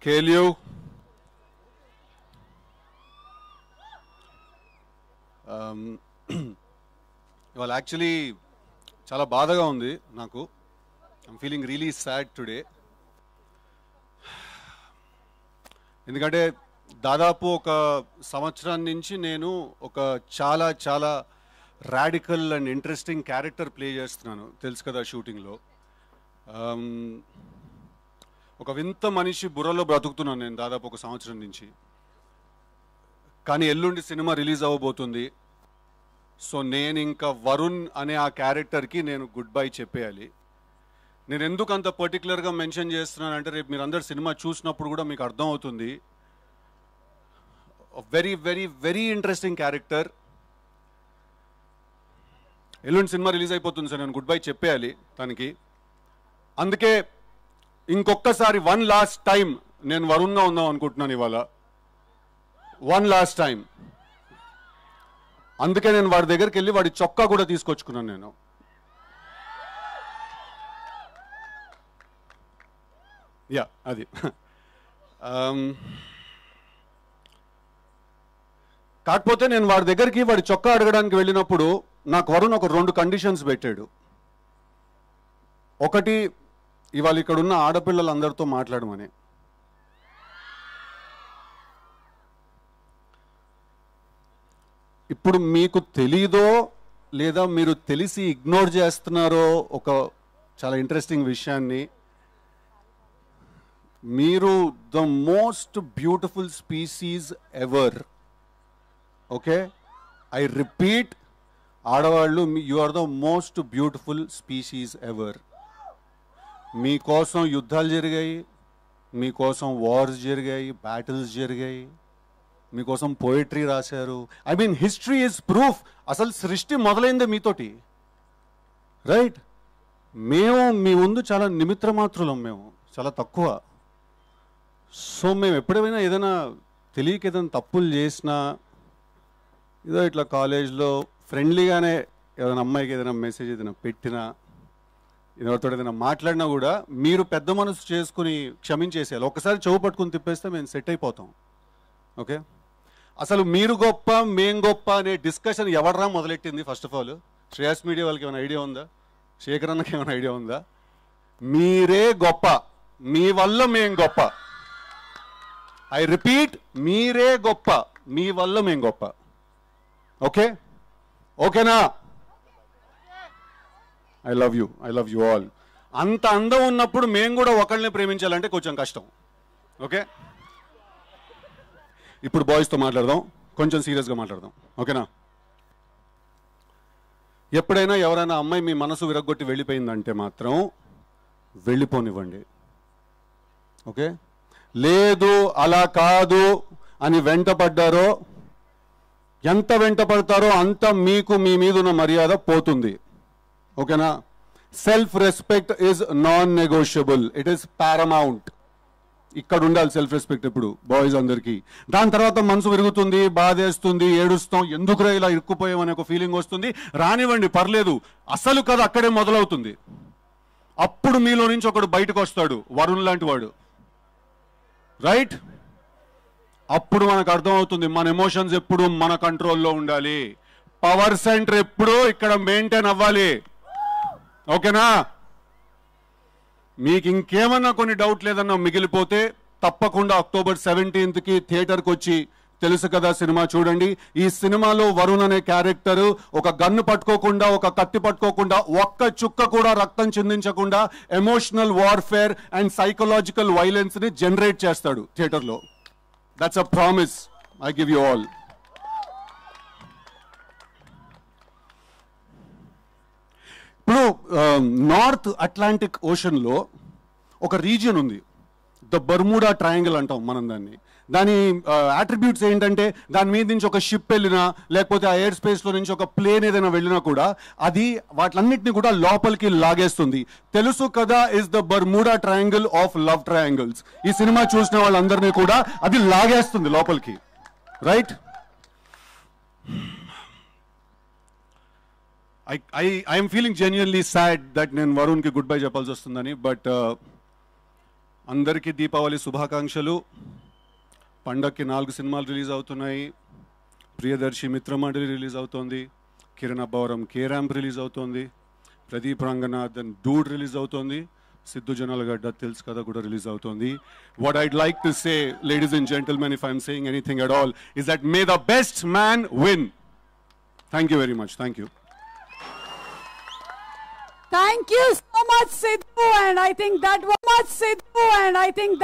KLU. ఇవాళ actually చాలా బాధగా ఉంది నాకు. I'm feeling really sad today. ఎందుకంటే దాదాపు ఒక సంవత్సరం నుంచి నేను ఒక చాలా చాలా radical and interesting character play చేస్తున్నాను, తెలుసు కదా షూటింగ్లో. ఒక వింత మనిషి బుర్రలో బ్రతుకుతున్నాను నేను దాదాపు ఒక సంవత్సరం నుంచి. కానీ ఎల్లుండి సినిమా రిలీజ్ అవ్వబోతుంది. సో నేను ఇంకా వరుణ్ అనే ఆ క్యారెక్టర్కి నేను గుడ్ బై చెప్పేయాలి. నేను ఎందుకు అంత పర్టికులర్గా మెన్షన్ చేస్తున్నానంటే రేపు మీరు అందరు సినిమా చూసినప్పుడు కూడా మీకు అర్థం అవుతుంది. Very very very interesting character. ఎల్లుండి సినిమా రిలీజ్ అయిపోతుంది సార్, నేను గుడ్ బై చెప్పేయాలి తనకి. అందుకే ఇంకొకసారి వన్ లాస్ట్ టైం నేను వరుణ్గా ఉందాం అనుకుంటున్నాను ఇవాళ. One last time. అందుకే నేను వాడి దగ్గరికి వెళ్ళి వాడి చొక్కా కూడా తీసుకొచ్చుకున్నాను నేను. యా అది. కాకపోతే నేను వాడి దగ్గరికి వాడి చొక్కా అడగడానికి వెళ్ళినప్పుడు నాకు వరుణ్ ఒక 2 కండిషన్స్ పెట్టాడు. ఒకటి, ఇవాళ ఇక్కడ ఉన్న ఆడపిల్లలందరితో మాట్లాడమని. ఇప్పుడు మీకు తెలీదో లేదా మీరు తెలిసి ఇగ్నోర్ చేస్తున్నారో ఒక చాలా ఇంట్రెస్టింగ్ విషయాన్ని. మీరు the most beautiful species ever. Okay, I repeat, ఆడవాళ్ళు you are the most beautiful species ever. మీకోసం యుద్ధాలు జరిగాయి, మీకోసం వార్స్ జరిగాయి, బ్యాటిల్స్ జరిగాయి, మీకోసం పోయిటరీ రాశారు. I mean history is proof. అసలు సృష్టి మొదలైందే మీతోటి, రైట్? మేము మీ ముందు చాలా నిమిత్ర మాత్రులం, మేము చాలా తక్కువ. సో మేము ఎప్పుడైనా ఏదైనా తెలియక ఏదైనా తప్పులు చేసినా, ఏదో ఇట్లా కాలేజ్లో ఫ్రెండ్లీగానే ఏదైనా అమ్మాయికి ఏదైనా మెసేజ్ ఏదైనా పెట్టినా, ఎవరితో ఏదైనా మాట్లాడినా కూడా మీరు పెద్ద మనసు చేసుకుని క్షమించేసేయాలి. ఒకసారి చెవు పట్టుకుని తిప్పేస్తే మేము సెట్ అయిపోతాం. ఓకే, అసలు మీరు గొప్ప మేం గొప్ప అనే డిస్కషన్ ఎవడరా మొదలెట్టింది? First of all Shreyas media వాళ్ళకి ఏమైనా ఐడియా ఉందా? శేఖర్ అన్నకి ఏమైనా ఐడియా ఉందా? మీరే గొప్ప, మీ వల్ల మేం గొప్ప. ఐ రిపీట్, మీరే గొప్ప, మీ వల్ల మేం గొప్ప. ఓకే, ఓకేనా? I love you all. అంత అందం ఉన్నప్పుడు మేము కూడా ఒకళ్ళని ప్రేమించాలంటే కొంచెం కష్టం. ఓకే, ఇప్పుడు బాయ్స్తో మాట్లాడదాం, కొంచెం సీరియస్గా మాట్లాడదాం. ఓకేనా? ఎప్పుడైనా ఎవరైనా అమ్మాయి మీ మనసు విరగ్గొట్టి వెళ్ళిపోయిందంటే మాత్రం వెళ్ళిపోనివ్వండి. ఓకే, లేదు అలా కాదు అని వెంటపడ్డారో, ఎంత వెంటపడతారో అంత మీకు మీ మీద ఉన్న మర్యాద పోతుంది. ఓకేనా? Self respect is non negotiable, it is paramount. ఇక్కడ ఉండాలి సెల్ఫ్ రెస్పెక్ట్ ఇప్పుడు బాయ్స్ అందరికీ. దాని తర్వాత మనసు విరుగుతుంది, బాధేస్తుంది, ఏడుస్తాం, ఎందుకురా ఇలా ఇరుక్కుపోయామనే ఒక ఫీలింగ్ వస్తుంది. రానివ్వండి, పర్లేదు. అసలు కథ అక్కడే మొదలవుతుంది. అప్పుడు మీలో నుంచి ఒకడు బయటకు వస్తాడు, వరుణ్ లాంటి వాడు, రైట్? అప్పుడు మనకు అర్థమవుతుంది మన ఎమోషన్స్ ఎప్పుడు మన కంట్రోల్లో ఉండాలి, పవర్ సెంటర్ ఎప్పుడు ఇక్కడ మెయింటైన్ అవ్వాలి. ఓకేనా? మీకు ఇంకేమన్నా కొన్ని డౌట్ లేదన్నా మిగిలిపోతే తప్పకుండా October 17కి థియేటర్కి వచ్చి తెలుసు కదా సినిమా చూడండి. ఈ సినిమాలో వరుణ్ అనే క్యారెక్టర్ ఒక గన్ను పట్టుకోకుండా, ఒక కత్తి పట్టుకోకుండా, ఒక్క చుక్క కూడా రక్తం చిందించకుండా emotional warfare and psychological violence ని జనరేట్ చేస్తాడు థియేటర్లో. That's a promise I give you all. ఇప్పుడు నార్త్ అట్లాంటిక్ ఓషన్లో ఒక రీజియన్ ఉంది, ద బర్ముడా ట్రయాంగిల్ అంటాం మనం దాన్ని. దాని అట్రిబ్యూట్స్ ఏంటంటే దాని మీద నుంచి ఒక షిప్ వెళ్ళినా, లేకపోతే ఆ ఎయిర్ స్పేస్లో నుంచి ఒక ప్లేన్ ఏదైనా వెళ్ళినా కూడా అది వాటిలన్నింటినీ కూడా లోపలికి లాగేస్తుంది. తెలుసు కదా, is the Bermuda triangle of love triangles. ఈ సినిమా చూసిన వాళ్ళందరినీ కూడా అది లాగేస్తుంది లోపలికి, right? I'm feeling genuinely sad that నేను వరుణ్కి గుడ్ బై చెప్పాల్సి వస్తుందని. బట్ అందరికీ దీపావళి శుభాకాంక్షలు. పండక్కి 4 సినిమాలు రిలీజ్ అవుతున్నాయి. ప్రియదర్శి మిత్రమండలి రిలీజ్ అవుతోంది, Kiran Abbavaram K ramp release అవుతోంది, ప్రదీప్ రంగనాథన్ డూడ్ రిలీజ్ అవుతోంది, సిద్ధు జనాలగడ్డ తెలుసు కదా కూడా రిలీజ్ అవుతోంది. What I'd like to say, ladies and gentlemen, if I'm saying anything at all, is that may the best man win. Thank you very much. Thank you. Thank you so much, Sidhu, and I think that was much, Sidhu, and I think that